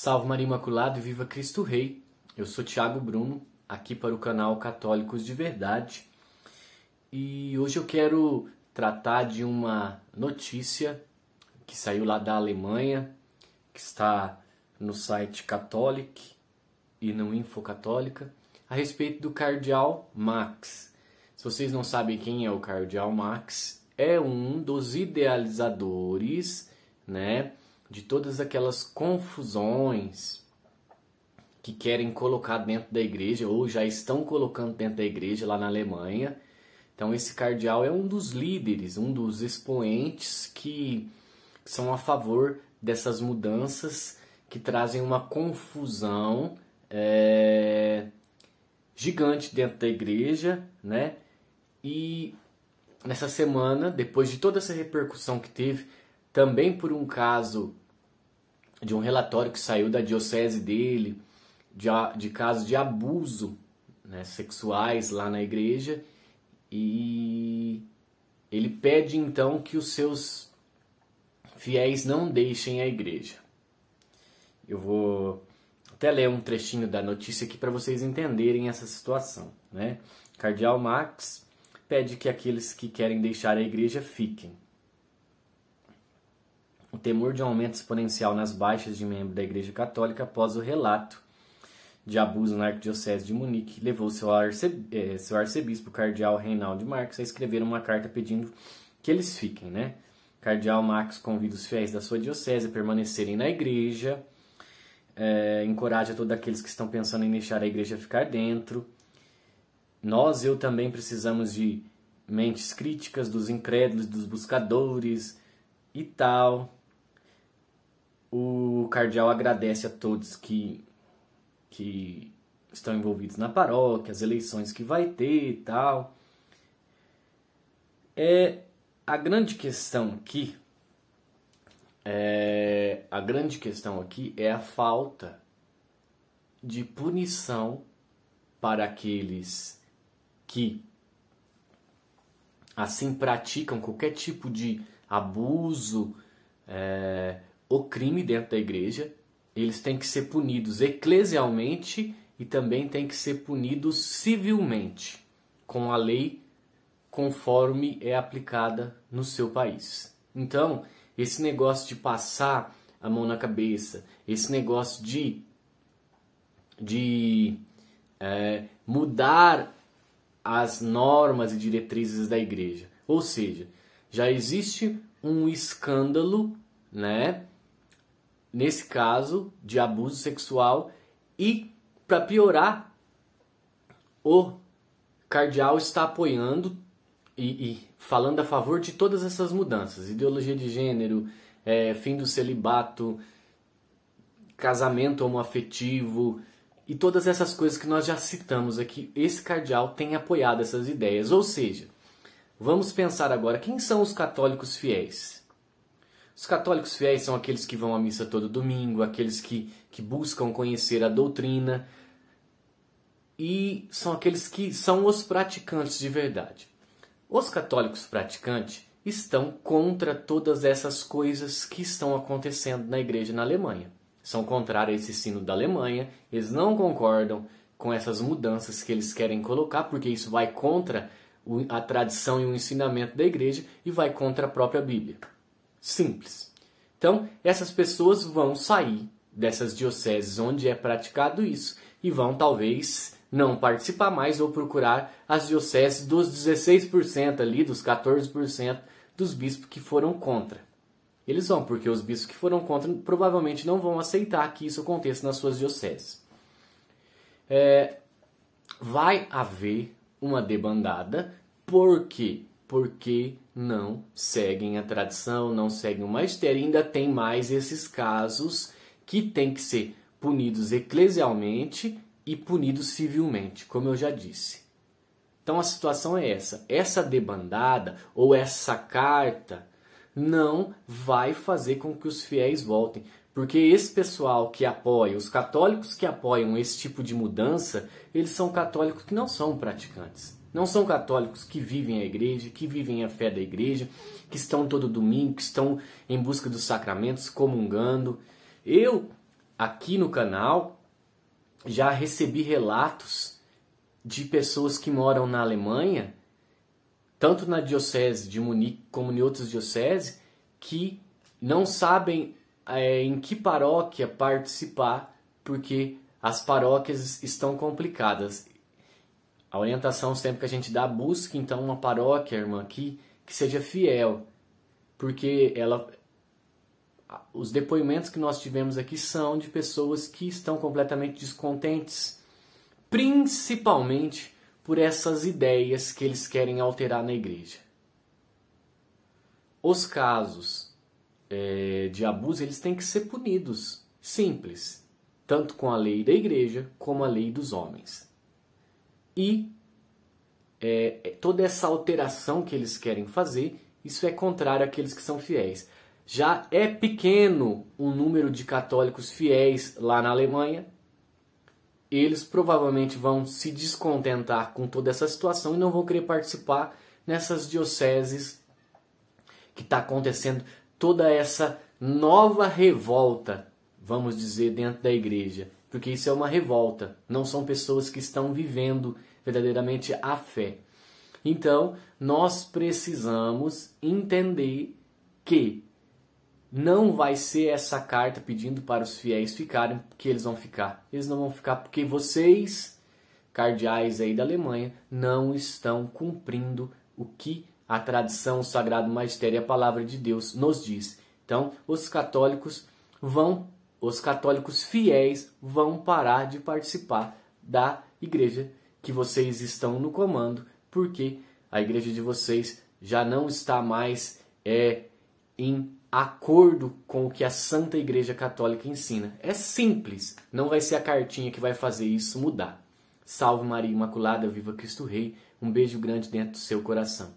Salve Maria Imaculada e viva Cristo Rei! Eu sou Thiago Bruno, aqui para o canal Católicos de Verdade. E hoje eu quero tratar de uma notícia que saiu lá da Alemanha, que está no site Catholic e no Info Católica, a respeito do Cardeal Marx. Se vocês não sabem quem é o Cardeal Marx, é um dos idealizadores, de todas aquelas confusões que querem colocar dentro da igreja ou já estão colocando dentro da igreja lá na Alemanha. Então esse cardeal é um dos líderes, um dos expoentes que são a favor dessas mudanças que trazem uma confusão gigante dentro da igreja, E nessa semana, depois de toda essa repercussão que teve, também por um caso de um relatório que saiu da diocese dele, de casos de abuso sexuais lá na igreja, e ele pede então que os seus fiéis não deixem a igreja. Eu vou até ler um trechinho da notícia aqui para vocês entenderem essa situação. Cardeal Marx pede que aqueles que querem deixar a igreja fiquem. O temor de um aumento exponencial nas baixas de membros da Igreja Católica após o relato de abuso na Arquidiocese de Munique levou seu arcebispo, Cardeal Reinald Marx, a escrever uma carta pedindo que eles fiquem. Cardeal Marx convida os fiéis da sua diocese a permanecerem na igreja, encoraja todos aqueles que estão pensando em deixar a igreja ficar dentro. Eu também precisamos de mentes críticas dos incrédulos, dos buscadores e tal. O cardeal agradece a todos que estão envolvidos na paróquia, as eleições que vai ter e tal. A grande questão aqui é a falta de punição para aqueles que assim praticam qualquer tipo de abuso ou crime dentro da igreja. Eles têm que ser punidos eclesialmente e também têm que ser punidos civilmente, com a lei conforme é aplicada no seu país. Então, esse negócio de passar a mão na cabeça, esse negócio de mudar as normas e diretrizes da igreja. Ou seja, já existe um escândalo, nesse caso de abuso sexual, e para piorar, o cardeal está apoiando e falando a favor de todas essas mudanças: ideologia de gênero, fim do celibato, casamento homoafetivo e todas essas coisas que nós já citamos aqui. Esse cardeal tem apoiado essas ideias. Ou seja, vamos pensar agora, quem são os católicos fiéis? Os católicos fiéis são aqueles que vão à missa todo domingo, aqueles que buscam conhecer a doutrina, e são aqueles que são os praticantes de verdade. Os católicos praticantes estão contra todas essas coisas que estão acontecendo na igreja na Alemanha. São contrários a esse sino da Alemanha, eles não concordam com essas mudanças que eles querem colocar, porque isso vai contra a tradição e o ensinamento da igreja e vai contra a própria Bíblia. Simples. Então, essas pessoas vão sair dessas dioceses onde é praticado isso e vão talvez não participar mais ou procurar as dioceses dos 16% ali, dos 14% dos bispos que foram contra. Eles vão, porque os bispos que foram contra provavelmente não vão aceitar que isso aconteça nas suas dioceses. Vai haver uma debandada. Por quê? Porque não seguem a tradição, não seguem o magistério. Ainda tem mais esses casos que têm que ser punidos eclesialmente e punidos civilmente, como eu já disse. Então a situação é essa. Essa debandada ou essa carta não vai fazer com que os fiéis voltem. Porque esse pessoal que apoia, os católicos que apoiam esse tipo de mudança, eles são católicos que não são praticantes. Não são católicos que vivem a igreja, que vivem a fé da igreja, que estão todo domingo, que estão em busca dos sacramentos, comungando. Eu aqui no canal já recebi relatos de pessoas que moram na Alemanha, tanto na diocese de Munique como em outras dioceses, que não sabem em que paróquia participar, porque as paróquias estão complicadas. A orientação sempre que a gente dá, busque então uma paróquia, irmã, que seja fiel, porque os depoimentos que nós tivemos aqui são de pessoas que estão completamente descontentes, principalmente por essas ideias que eles querem alterar na igreja. Os casos de abuso, eles têm que ser punidos, simples, tanto com a lei da igreja como a lei dos homens. E toda essa alteração que eles querem fazer, isso é contrário àqueles que são fiéis. Já é pequeno o número de católicos fiéis lá na Alemanha. Eles provavelmente vão se descontentar com toda essa situação e não vão querer participar nessas dioceses que está acontecendo toda essa nova revolta, vamos dizer, dentro da igreja. Porque isso é uma revolta, não são pessoas que estão vivendo verdadeiramente a fé. Então, nós precisamos entender que não vai ser essa carta pedindo para os fiéis ficarem, que eles vão ficar. Eles não vão ficar porque vocês, cardeais aí da Alemanha, não estão cumprindo o que a tradição, o sagrado magistério e a palavra de Deus nos diz. Então, os católicos fiéis vão parar de participar da igreja que vocês estão no comando, porque a igreja de vocês já não está mais em acordo com o que a Santa Igreja Católica ensina. É simples, não vai ser a cartinha que vai fazer isso mudar. Salve Maria Imaculada, viva Cristo Rei, um beijo grande dentro do seu coração.